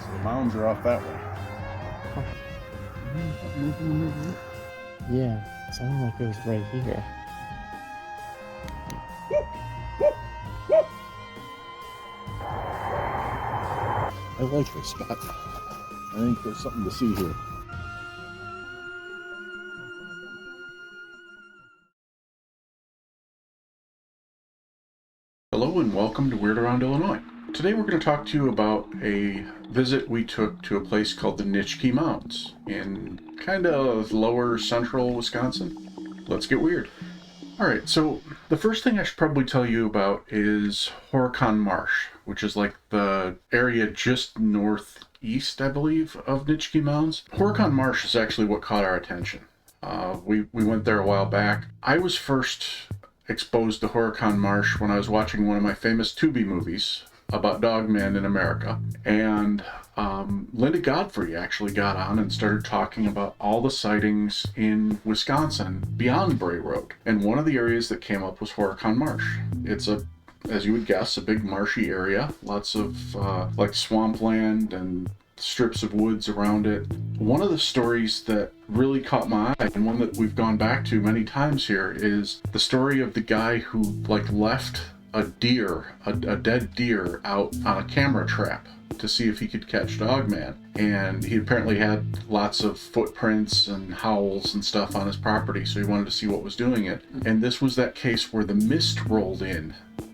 So the mounds are off that way. Yeah, it sounded like it was right here. I like this spot. I think there's something to see here. Hello and welcome to Weird Around Illinois. Today we're going to talk to you about a visit we took to a place called the Nitschke Mounds in kind of lower central Wisconsin. Let's get weird. Alright, so the first thing I should probably tell you about is Horicon Marsh, which is like the area just northeast, I believe, of Nitschke Mounds. Horicon Marsh is actually what caught our attention. We went there a while back. I was first exposed to Horicon Marsh when I was watching one of my famous Tubi movies about Dogman in America. And Linda Godfrey actually got on and started talking about all the sightings in Wisconsin beyond Bray Road. And one of the areas that came up was Horicon Marsh. It's as you would guess, a big marshy area. Lots of like swampland and strips of woods around it. One of the stories that really caught my eye, and one that we've gone back to many times here, is the story of the guy who left a dead deer out on a camera trap to see if he could catch Dogman. And he apparently had lots of footprints and howls and stuff on his property, so he wanted to see what was doing it. And this was that case where the mist rolled in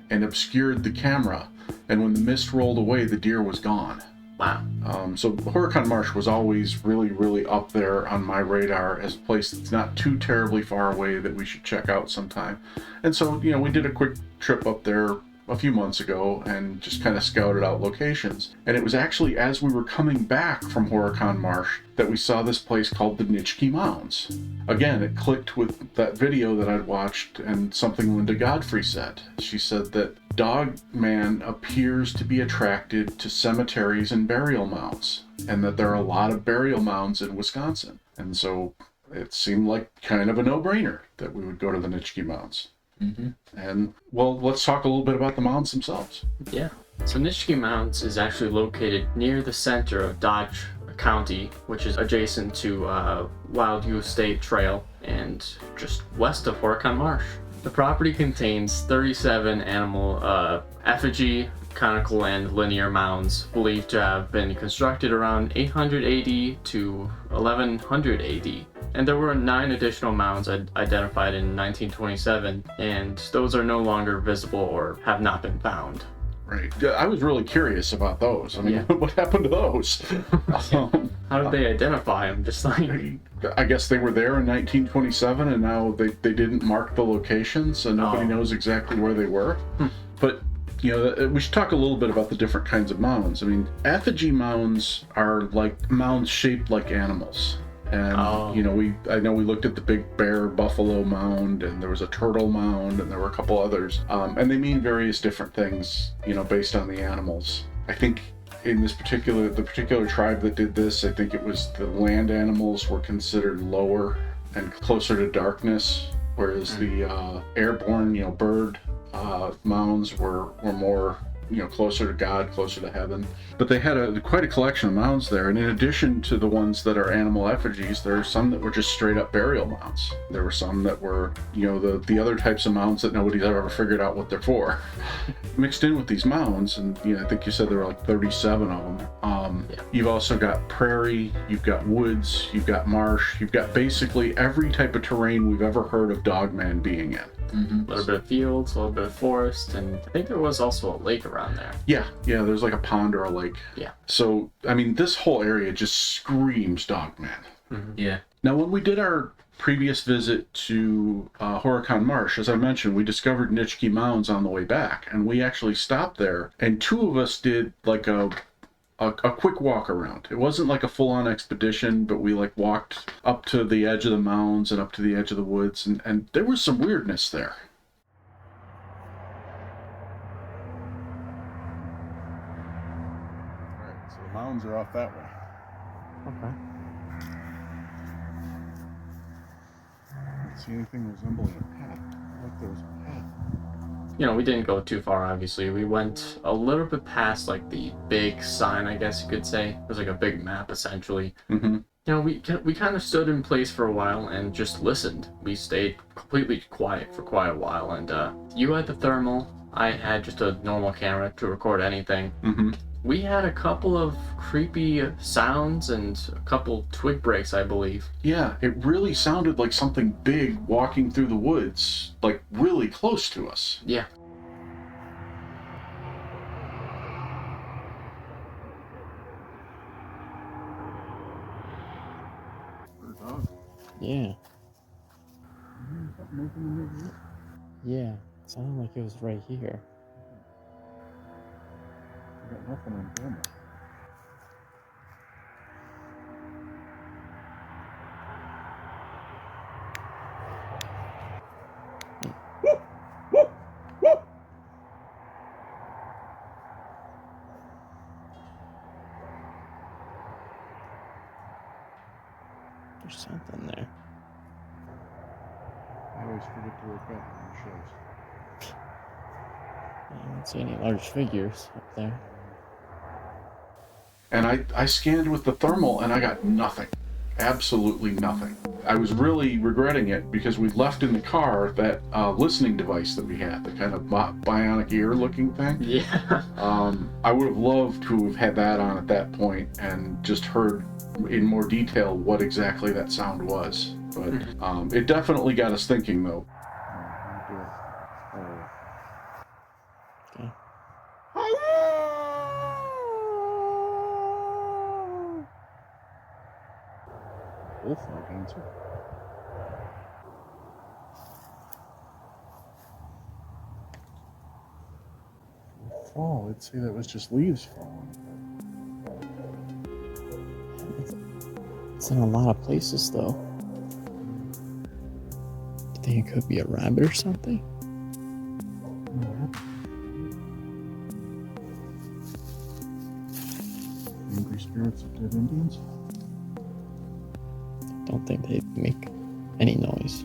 and obscured the camera, and when the mist rolled away, the deer was gone. Wow. So Horicon Marsh was always really, really up there on my radar as a place that's not too terribly far away that we should check out sometime. And so, we did a quick trip up there a few months ago and just kind of scouted out locations. And it was actually as we were coming back from Horicon Marsh that we saw this place called the Nitschke Mounds. Again, it clicked with that video that I'd watched and something Linda Godfrey said. She said that Dogman appears to be attracted to cemeteries and burial mounds, and that there are a lot of burial mounds in Wisconsin. And so it seemed like kind of a no-brainer that we would go to the Nitschke Mounds. Mm-hmm. And, well, let's talk a little bit about the mounds themselves. Yeah. So Nitschke Mounds is actually located near the center of Dodge County, which is adjacent to Wildview State Trail and just west of Horicon Marsh. The property contains 37 animal effigy, conical, and linear mounds believed to have been constructed around 800 AD to 1100 AD. And there were 9 additional mounds identified in 1927, and those are no longer visible or have not been found. Right. I was really curious about those. I mean, what happened to those? How did they identify them? Just like... I guess they were there in 1927, and now they didn't mark the locations, so nobody knows exactly where they were. But, we should talk a little bit about the different kinds of mounds. I mean, effigy mounds are like mounds shaped like animals. And, I know we looked at the big bear buffalo mound, and there was a turtle mound, and there were a couple others. And they mean various different things, based on the animals. I think in the particular tribe that did this, I think it was the land animals were considered lower and closer to darkness, whereas the airborne, bird mounds were more, closer to God, closer to heaven. But they had quite a collection of mounds there, and in addition to the ones that are animal effigies, there are some that were just straight up burial mounds. There were some that were, the other types of mounds that nobody's ever figured out what they're for. Mixed in with these mounds, and I think you said there were like 37 of them. You've also got prairie, you've got woods, you've got marsh, you've got basically every type of terrain we've ever heard of Dogman being in. Mm-hmm. A little bit of fields, a little bit of forest, and I think there was also a lake around there. Yeah, there's like a pond or a lake. Yeah. So, I mean, this whole area just screams Dogman. Mm-hmm. Yeah. Now, when we did our previous visit to Horicon Marsh, as I mentioned, we discovered Nitschke Mounds on the way back, and we actually stopped there, and 2 of us did like a quick walk around. It wasn't like a full-on expedition, but we walked up to the edge of the mounds and up to the edge of the woods, and there was some weirdness there. Alright, so the mounds are off that way. Okay. I don't see anything resembling a path. Like there was a path we didn't go too far, obviously. We went a little bit past, like, the big sign, I guess you could say. It was like a big map, essentially. Mm-hmm. We kind of stood in place for a while and just listened. We stayed completely quiet for quite a while, and you had the thermal, I had just a normal camera to record anything. Mm-hmm. We had a couple of creepy sounds and a couple twig breaks, I believe. Yeah, it really sounded like something big walking through the woods, like really close to us. Yeah. Yeah. Yeah. It sounded like it was right here. I got nothing on camera. There's something there. I always forget to look up on shows. I don't see any large figures up there. And I scanned with the thermal and I got nothing. Absolutely nothing. I was really regretting it because we left in the car that listening device that we had, the kind of bionic ear looking thing. Yeah. I would have loved to have had that on at that point and just heard in more detail what exactly that sound was. But it definitely got us thinking, though. Okay. Bullfrog answer. Fall, I'd say that was just leaves falling. It's in a lot of places, though. Do you think it could be a rabbit or something? Angry spirits of dead Indians? I don't think they make any noise.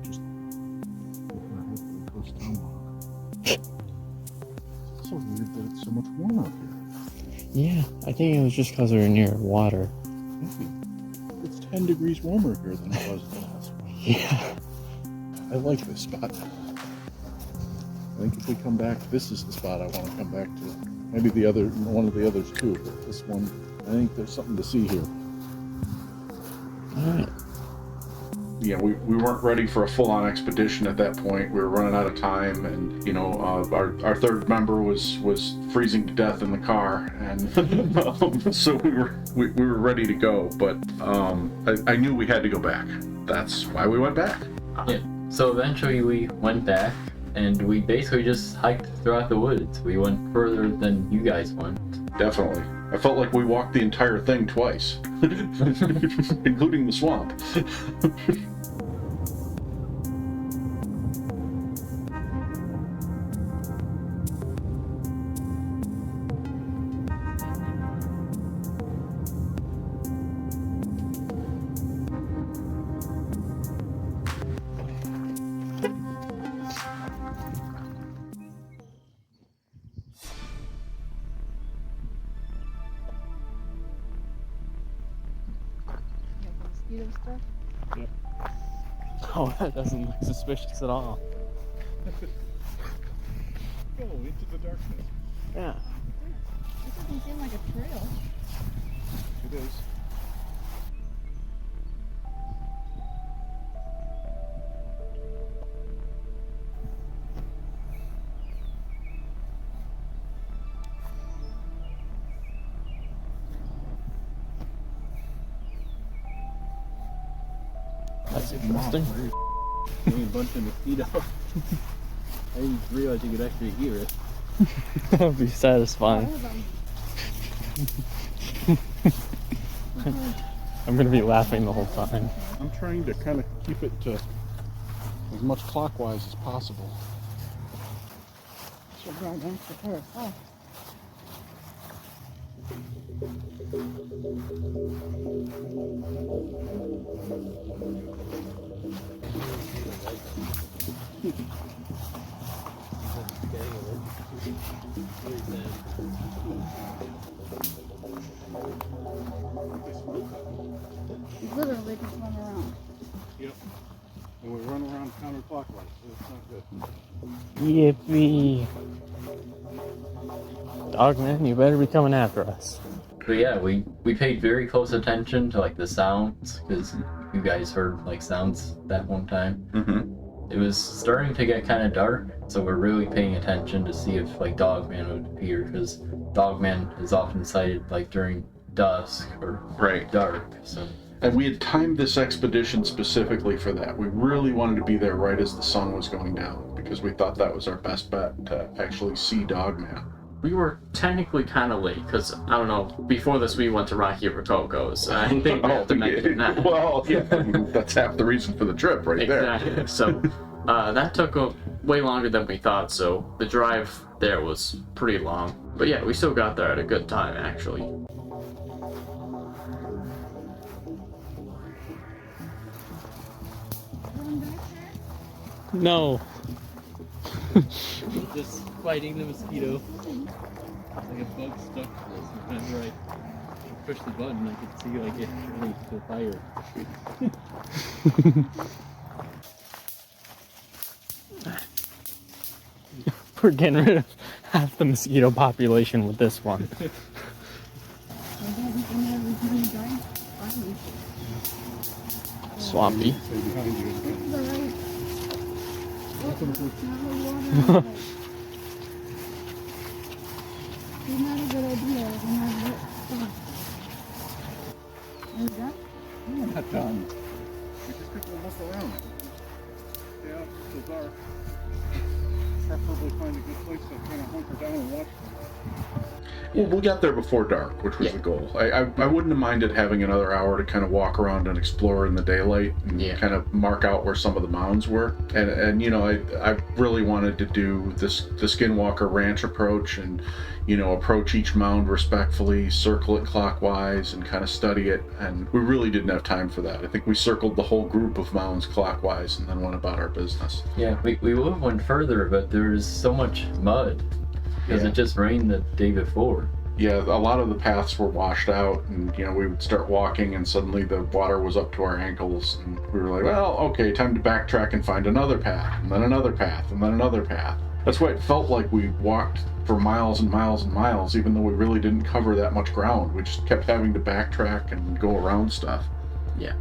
Just it's so weird that it's so much warmer up here. Yeah, I think it was just because we were near water. It's 10 degrees warmer here than it was last week. Yeah. I like this spot. I think if we come back, this is the spot I want to come back to. Maybe one of the others too, but this one, I think there's something to see here. Alright. Yeah, we weren't ready for a full-on expedition at that point. We were running out of time, and our third member was freezing to death in the car, and so we were ready to go. But I knew we had to go back. That's why we went back. Yeah. So eventually we went back, and we basically just hiked throughout the woods. We went further than you guys went. Definitely. I felt like we walked the entire thing twice, including the swamp. Mosquito stuff? Oh, that doesn't look suspicious at all. Go into the darkness. Yeah. This doesn't seem like a trail. It is. That's interesting. A bunch of mosquitoes. I didn't realize you could actually hear it. That would be satisfying. I'm gonna be laughing the whole time. I'm trying to kind of keep it to as much clockwise as possible. Should go against the curve. Oh. Literally just run around. Yep. And we run around counterclockwise, so it's not good. Yippee. Dogman, you better be coming after us. But yeah, we paid very close attention to like the sounds, because you guys heard like sounds that one time. Mm-hmm. It was starting to get kind of dark, so we're really paying attention to see if like Dogman would appear, because Dogman is often sighted like during dusk or Right. dark. So And we had timed this expedition specifically for that. We really wanted to be there right as the sun was going down, because we thought that was our best bet to actually see Dogman. We were technically kind of late because, I don't know, before this we went to Rocky Rococo's. I think we have to mention that. Well, yeah, I mean, that's half the reason for the trip right Exactly. there. So that took way longer than we thought, so the drive there was pretty long. But yeah, we still got there at a good time, actually. No. Just fighting the mosquito. Like a bug stuck to this. Whenever I push the button, I could see like it turning to fire. We're getting rid of half the mosquito population with this one. Swampy. Not a good idea. We're not done. We just took a look around. Yeah, it's still dark. Preferably find a good place to kind of hunker down and watch them. Well, we got there before dark, which was the goal. I wouldn't have minded having another hour to kind of walk around and explore in the daylight and kind of mark out where some of the mounds were. And you know, I really wanted to do the Skinwalker Ranch approach and, you know, approach each mound respectfully, circle it clockwise, and kind of study it. And we really didn't have time for that. I think we circled the whole group of mounds clockwise and then went about our business. yeah, we would have went further, but there's so much mud because it just rained the day before. Yeah, a lot of the paths were washed out, and you know, we would start walking and suddenly the water was up to our ankles, and we were like, well, okay, time to backtrack and find another path, and then another path, and then another path. That's why it felt like we walked for miles and miles and miles, even though we really didn't cover that much ground. We just kept having to backtrack and go around stuff. Yeah.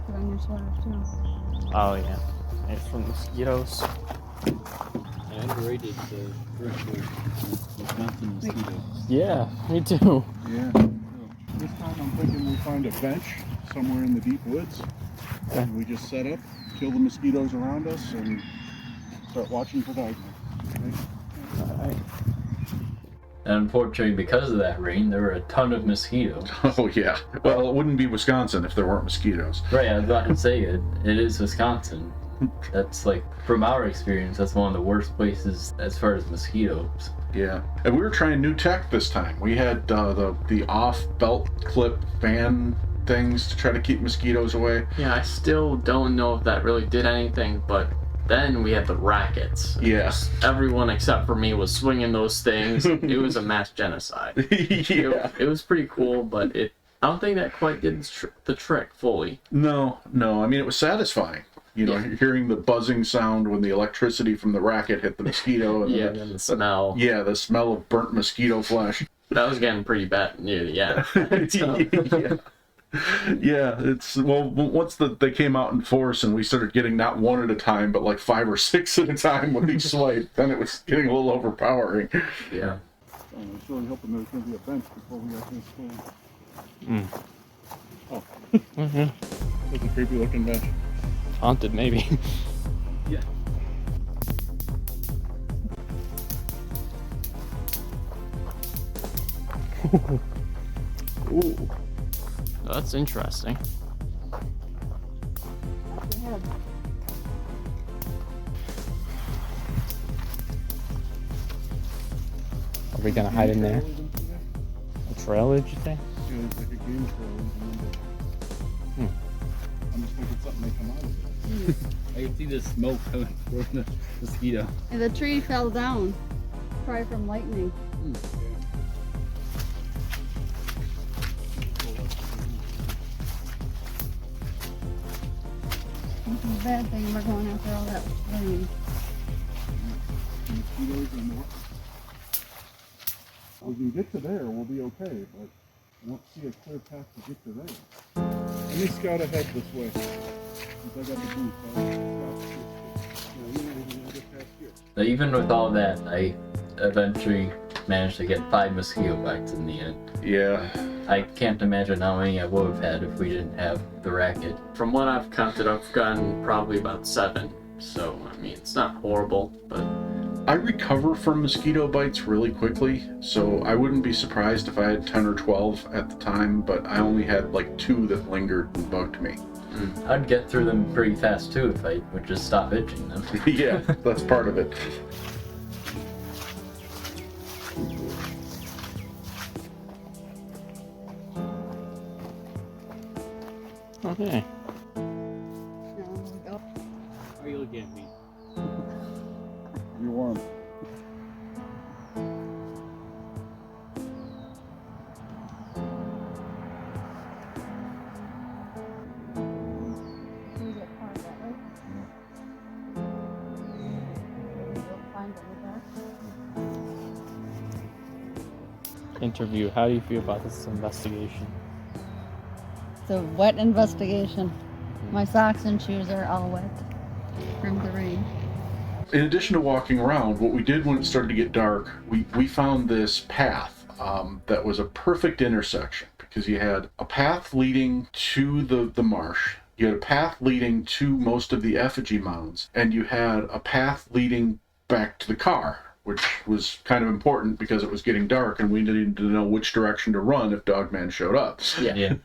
Put on your sweater too. Oh yeah. It's from mosquitoes. I underrated the virtual Wisconsin mosquito. Yeah, me too. Yeah. This time I'm thinking we find a bench somewhere in the deep woods, and we just set up, kill the mosquitoes around us, and start watching for Dogman. Alright. And unfortunately, because of that rain, there were a ton of mosquitoes. Oh yeah. Well, it wouldn't be Wisconsin if there weren't mosquitoes. Right, I was about to say it is Wisconsin. That's like, from our experience, that's one of the worst places as far as mosquitoes. Yeah, and we were trying new tech this time. We had the off belt clip fan things to try to keep mosquitoes away. Yeah, I still don't know if that really did anything, but then we had the rackets. Yeah. Everyone except for me was swinging those things. It was a mass genocide. Yeah. It was pretty cool, but I don't think that quite did the trick fully. No. I mean, it was satisfying. You know, hearing the buzzing sound when the electricity from the racket hit the mosquito. And Yeah, and the smell. Yeah, the smell of burnt mosquito flesh. That was getting pretty bad near the end. Yeah, it's, well, once they came out in force and we started getting not one at a time, but like 5 or 6 at a time with each swipe, then it was getting a little overpowering. Yeah. I was really hoping there was going to be a bench before we got this going. Oh. That's a creepy looking bench. Haunted, maybe. Yeah. Ooh. That's interesting. Are we gonna hide in there? A trail, did you say? Yeah, it's like a game trail. I'm just thinking something may come out of it. I can see the smoke coming from the mosquito. And the tree fell down. Probably from lightning. This is a bad thing. We're going after all that rain. Mosquitoes and more. We can get to there, we'll be okay, but I don't see a clear path to get to there. Let me scout ahead this way. Since I got the booth, I'll get past here. So even with all that, I eventually managed to get 5 mosquito bites in the end. Yeah. I can't imagine how many I would have had if we didn't have the racket. From what I've counted, I've gotten probably about 7. So, I mean, it's not horrible, but I recover from mosquito bites really quickly, so I wouldn't be surprised if I had 10 or 12 at the time, but I only had like 2 that lingered and bugged me. I'd get through them pretty fast too if I would just stop itching them. Yeah, that's part of it. Okay. Now we go. Why are you looking at me? You're warm. We get far that way. We'll find it with Interview. How do you feel about this investigation? It's a wet investigation. My socks and shoes are all wet from the rain. In addition to walking around, what we did when it started to get dark, we found this path that was a perfect intersection because you had a path leading to the marsh, you had a path leading to most of the effigy mounds, and you had a path leading back to the car, which was kind of important because it was getting dark and we needed to know which direction to run if Dogman showed up. Yeah.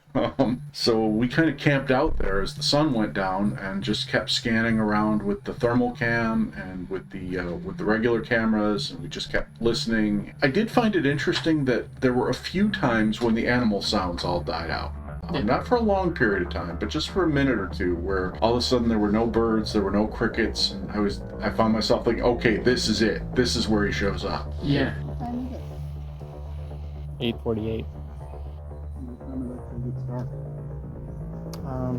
So we kind of camped out there as the sun went down and just kept scanning around with the thermal cam and with the regular cameras, and we just kept listening. I did find it interesting that there were a few times when the animal sounds all died out. Not for a long period of time, but just for a minute or two, where all of a sudden there were no birds, there were no crickets, and I found myself thinking, okay, this is it. This is where he shows up. yeah. What time is it? 8:48. What time of that gets dark?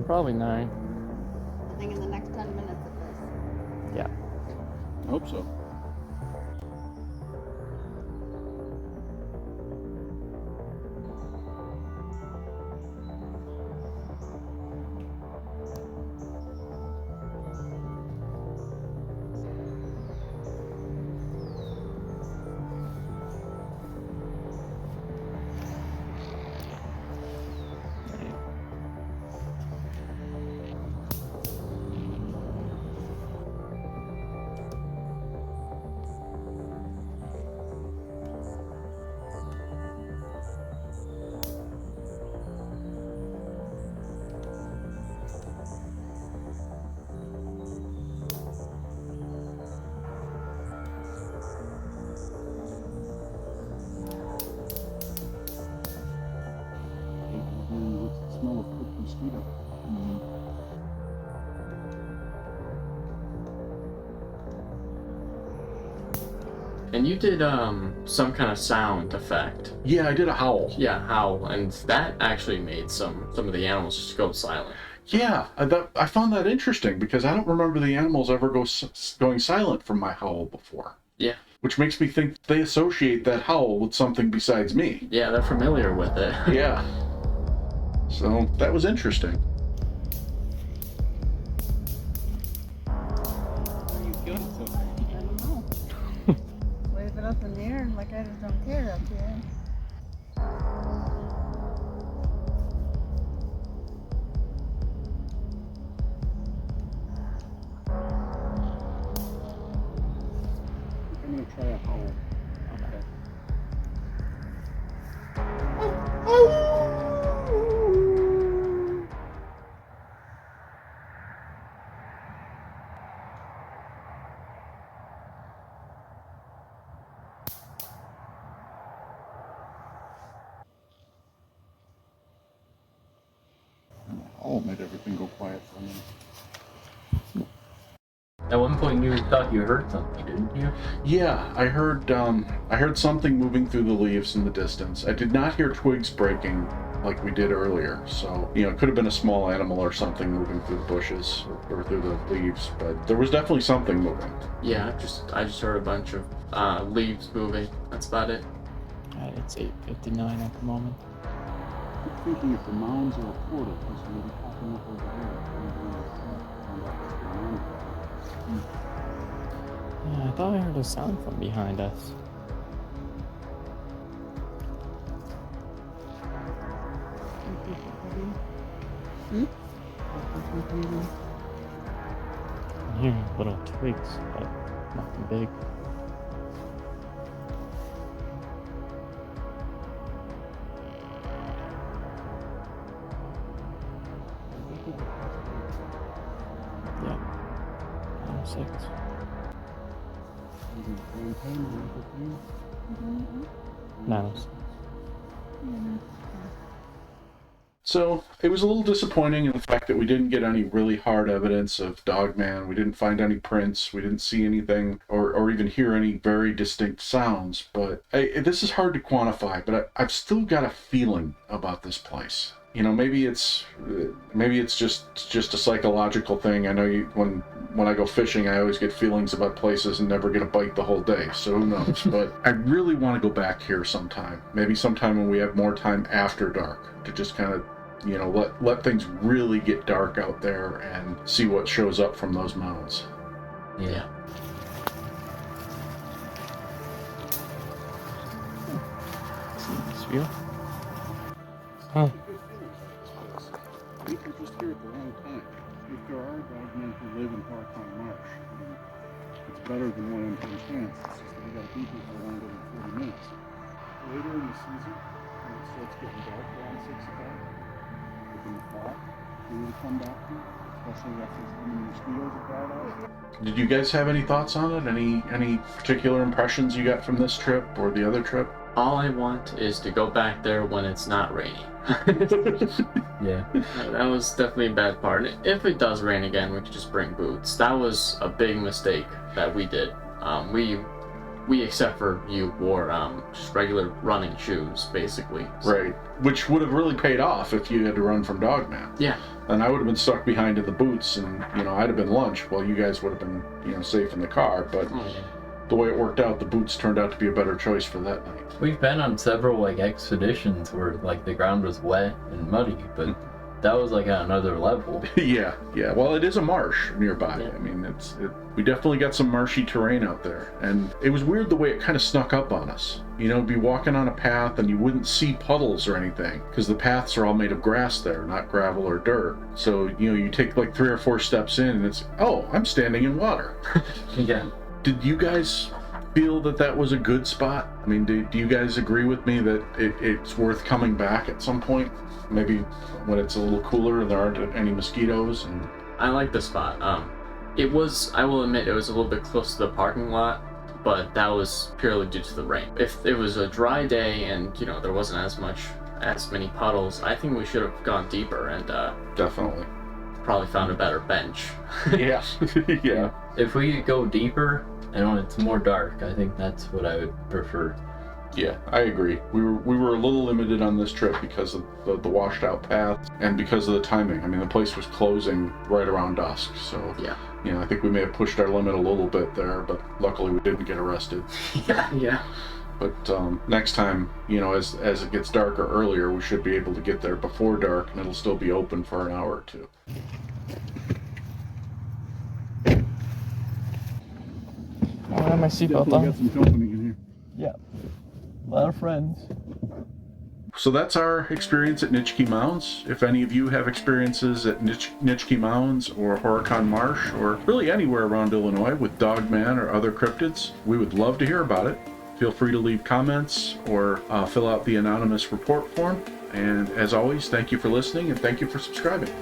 Probably 9. I think in the next 10 minutes it is. Yeah. I hope so. What's the smell of cooked mosquito? And you did some kind of sound effect. Yeah, I did a howl. Yeah, howl, and that actually made some of the animals just go silent. Yeah, I found that interesting because I don't remember the animals ever going silent from my howl before. Yeah. Which makes me think they associate that howl with something besides me. Yeah, they're familiar with it. Yeah. So that was interesting. Why are you going so fast? I don't know. Wave it up in the air like I just don't care up here. I'm gonna try a howl. Okay. made everything go quiet for a minute. At one point you thought you heard something, didn't you? Yeah, I heard something moving through the leaves in the distance. I did not hear twigs breaking like we did earlier, so it could have been a small animal or something moving through the bushes or through the leaves, but there was definitely something moving. Yeah, I just heard a bunch of leaves moving. That's about it. It's 8:59 at the moment. I'm thinking if the mounds are a portal, because we'll be popping up over here. Yeah, I thought I heard a sound from behind us. I'm hearing little twigs, but nothing big. Yeah. 906. No. So it was a little disappointing in the fact that we didn't get any really hard evidence of Dogman. We didn't find any prints. We didn't see anything or even hear any very distinct sounds. But this is hard to quantify, but I've still got a feeling about this place. Maybe it's just a psychological thing. I know when I go fishing, I always get feelings about places and never get a bite the whole day. So who knows? But I really want to go back here sometime. Maybe sometime when we have more time after dark to just kind of, let things really get dark out there and see what shows up from those mounds. Yeah. See this view? Huh. I think we're just here at the wrong time. If there are dogmen who live in Horicon Marsh, it's better than one in 10 chance. It's just that we got to be here for around every 40 minutes. Later in the season, when it starts getting dark around 6 o'clock, we can walk. We would come back here, especially after the mosquitoes are brought out. Did you guys have any thoughts on it? Any particular impressions you got from this trip or the other trip? All I want is to go back there when it's not raining. Yeah. That was definitely a bad part. If it does rain again, we could just bring boots. That was a big mistake that we did. We except for you, wore just regular running shoes, basically. So. Right. Which would have really paid off if you had to run from Dogman. Yeah. And I would have been stuck behind in the boots, and I'd have been lunch while you guys would have been safe in the car. But the way it worked out, the boots turned out to be a better choice for that night. We've been on several expeditions where the ground was wet and muddy, but that was at another level. Yeah. Well, it is a marsh nearby. Yeah. I mean, we definitely got some marshy terrain out there, and it was weird the way it kind of snuck up on us. Be walking on a path and you wouldn't see puddles or anything because the paths are all made of grass there, not gravel or dirt. So you take 3 or 4 steps in, and it's I'm standing in water. Yeah. Did you guys feel that was a good spot? I mean, do you guys agree with me that it's worth coming back at some point? Maybe when it's a little cooler and there aren't any mosquitoes? And I like the spot. I will admit, it was a little bit close to the parking lot, but that was purely due to the rain. If it was a dry day and, there wasn't as many puddles, I think we should have gone deeper and definitely probably found a better bench. Yeah. Yeah. If we go deeper and when it's more dark, I think that's what I would prefer. Yeah, I agree. We were a little limited on this trip because of the washed out path and because of the timing. I mean, the place was closing right around dusk, so Yeah. I think we may have pushed our limit a little bit there, but luckily we didn't get arrested. Yeah. But next time, as it gets darker earlier, we should be able to get there before dark, and it'll still be open for an hour or two. I have my seatbelt on. Got some company in here. Yeah. A lot of friends. So that's our experience at Nitschke Mounds. If any of you have experiences at Nitschke Mounds or Horicon Marsh or really anywhere around Illinois with Dogman or other cryptids, we would love to hear about it. Feel free to leave comments or fill out the anonymous report form. And as always, thank you for listening and thank you for subscribing.